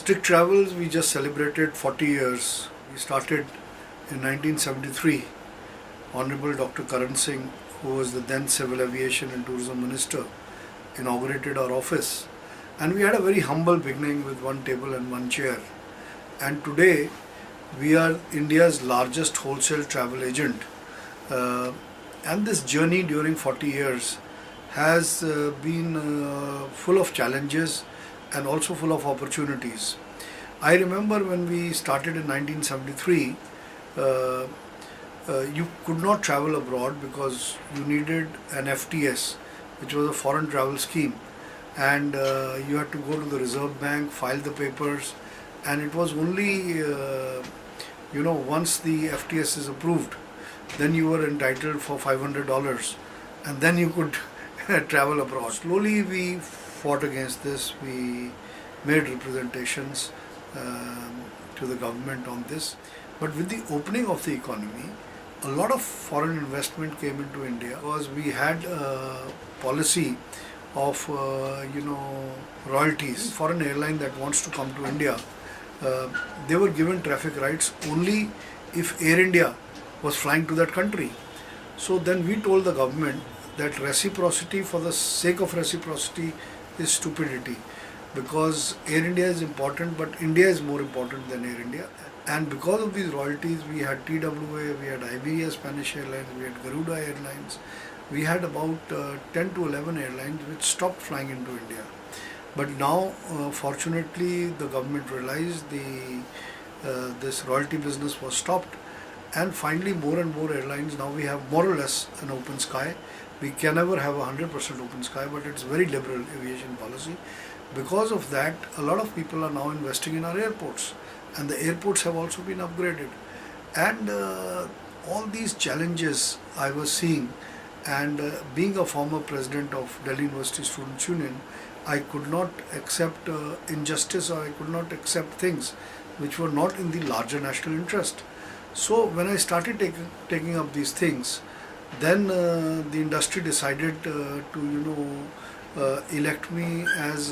Strict Travels, we just celebrated 40 years. We started in 1973. Honorable Dr. Karan Singh, who was the then Civil Aviation and Tourism Minister, inaugurated our office. And we had a very humble beginning with one table and one chair. And today, we are India's largest wholesale travel agent. And this journey during 40 years has been full of challenges and also full of opportunities. I remember when we started in 1973, you could not travel abroad because you needed an FTS, which was a foreign travel scheme, and you had to go to the Reserve Bank, file the papers, and it was only once the FTS is approved, then you were entitled for $500, and then you could travel abroad. Slowly we fought against this. We made representations to the government on this. But with the opening of the economy, a lot of foreign investment came into India because we had a policy of royalties. Foreign airline that wants to come to India, they were given traffic rights only if Air India was flying to that country. So then we told the government that reciprocity for the sake of reciprocity is stupidity, because Air India is important, but India is more important than Air India. And because of these royalties, we had TWA, we had Iberia Spanish Airlines, we had Garuda Airlines. We had about 10 to 11 airlines which stopped flying into India. But now, fortunately, the government realized this royalty business was stopped, and finally more and more airlines, now we have more or less an open sky. We can never have 100% open sky, but it's very liberal aviation policy. Because of that, a lot of people are now investing in our airports, and the airports have also been upgraded. And all these challenges I was seeing, and being a former president of Delhi University Students' Union, I could not accept injustice, or I could not accept things which were not in the larger national interest. So when I started taking up these things, then the industry decided to elect me as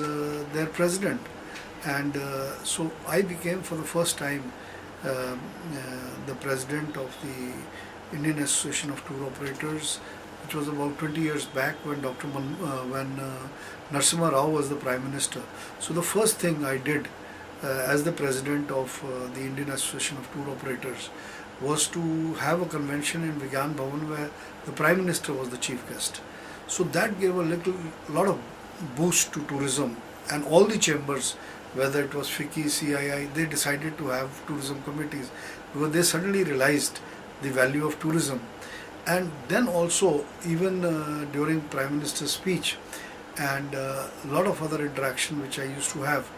their president, and so I became for the first time the president of the Indian Association of Tour Operators, which was about 20 years back when Narasimha Rao was the Prime Minister. So the first thing I did as the president of the Indian Association of Tour Operators was to have a convention in Vigyan Bhavan where the Prime Minister was the chief guest. So that gave a lot of boost to tourism, and all the chambers, whether it was FICCI, CII, they decided to have tourism committees because they suddenly realized the value of tourism. And then also, even during Prime Minister's speech and a lot of other interaction which I used to have,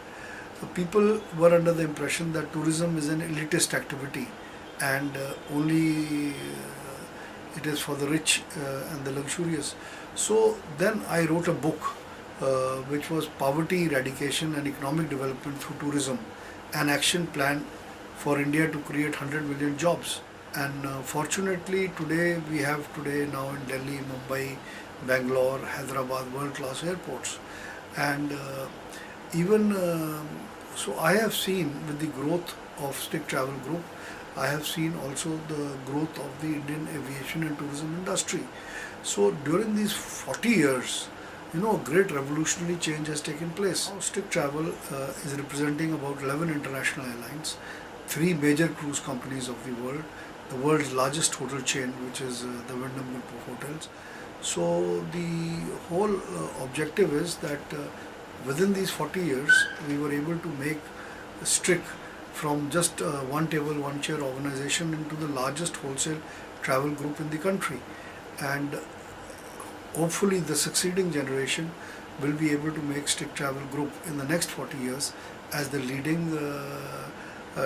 people were under the impression that tourism is an elitist activity, and only it is for the rich and the luxurious. So then I wrote a book which was Poverty Eradication and Economic Development through Tourism, an action plan for India to create 100 million jobs. And fortunately today we have now in Delhi, Mumbai, Bangalore, Hyderabad world-class airports. And so I have seen with the growth of Strict Travel Group, I have seen also the growth of the Indian aviation and tourism industry. So during these 40 years, a great revolutionary change has taken place. Now Strict Travel is representing about 11 international airlines, 3 major cruise companies of the world's largest hotel chain, which is the Wyndham Group of Hotels. So the whole objective is that within these 40 years, we were able to make Strict from just one table, one chair organization into the largest wholesale travel group in the country. And hopefully the succeeding generation will be able to make Strict Travel Group in the next 40 years as the leading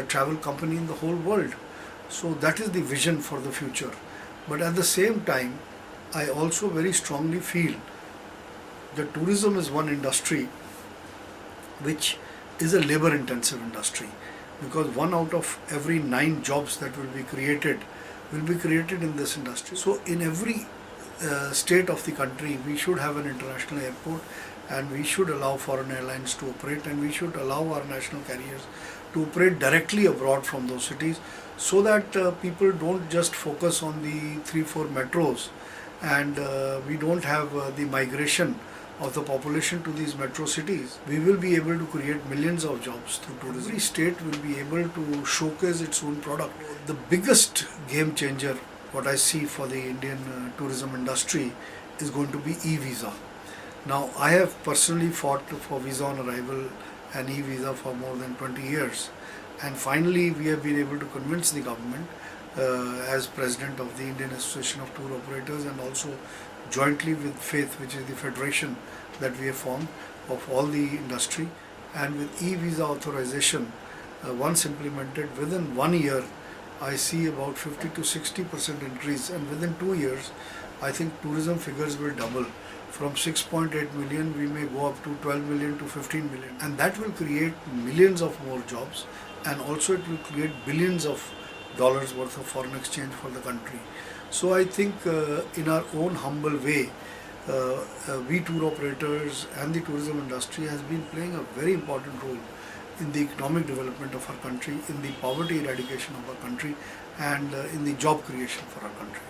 travel company in the whole world. So that is the vision for the future. But at the same time, I also very strongly feel that tourism is one industry which is a labor intensive industry, because 1 out of every 9 jobs that will be created in this industry. So in every state of the country, we should have an international airport, and we should allow foreign airlines to operate, and we should allow our national carriers to operate directly abroad from those cities, so that people don't just focus on the 3-4 metros, and we don't have the migration of the population to these metro cities. We will be able to create millions of jobs through tourism. Every state will be able to showcase its own product. The biggest game changer, what I see for the Indian tourism industry, is going to be e-visa. Now, I have personally fought for visa on arrival and e-visa for more than 20 years, and finally we have been able to convince the government as president of the Indian Association of Tour Operators, and also jointly with FAITH, which is the federation that we have formed of all the industry, and with e-visa authorization once implemented, within 1 year I see about 50 to 60% increase, and within 2 years I think tourism figures will double. From 6.8 million we may go up to 12 million to 15 million, and that will create millions of more jobs, and also it will create billions of dollars worth of foreign exchange for the country. So I think in our own humble way, we tour operators and the tourism industry has been playing a very important role in the economic development of our country, in the poverty eradication of our country, and in the job creation for our country.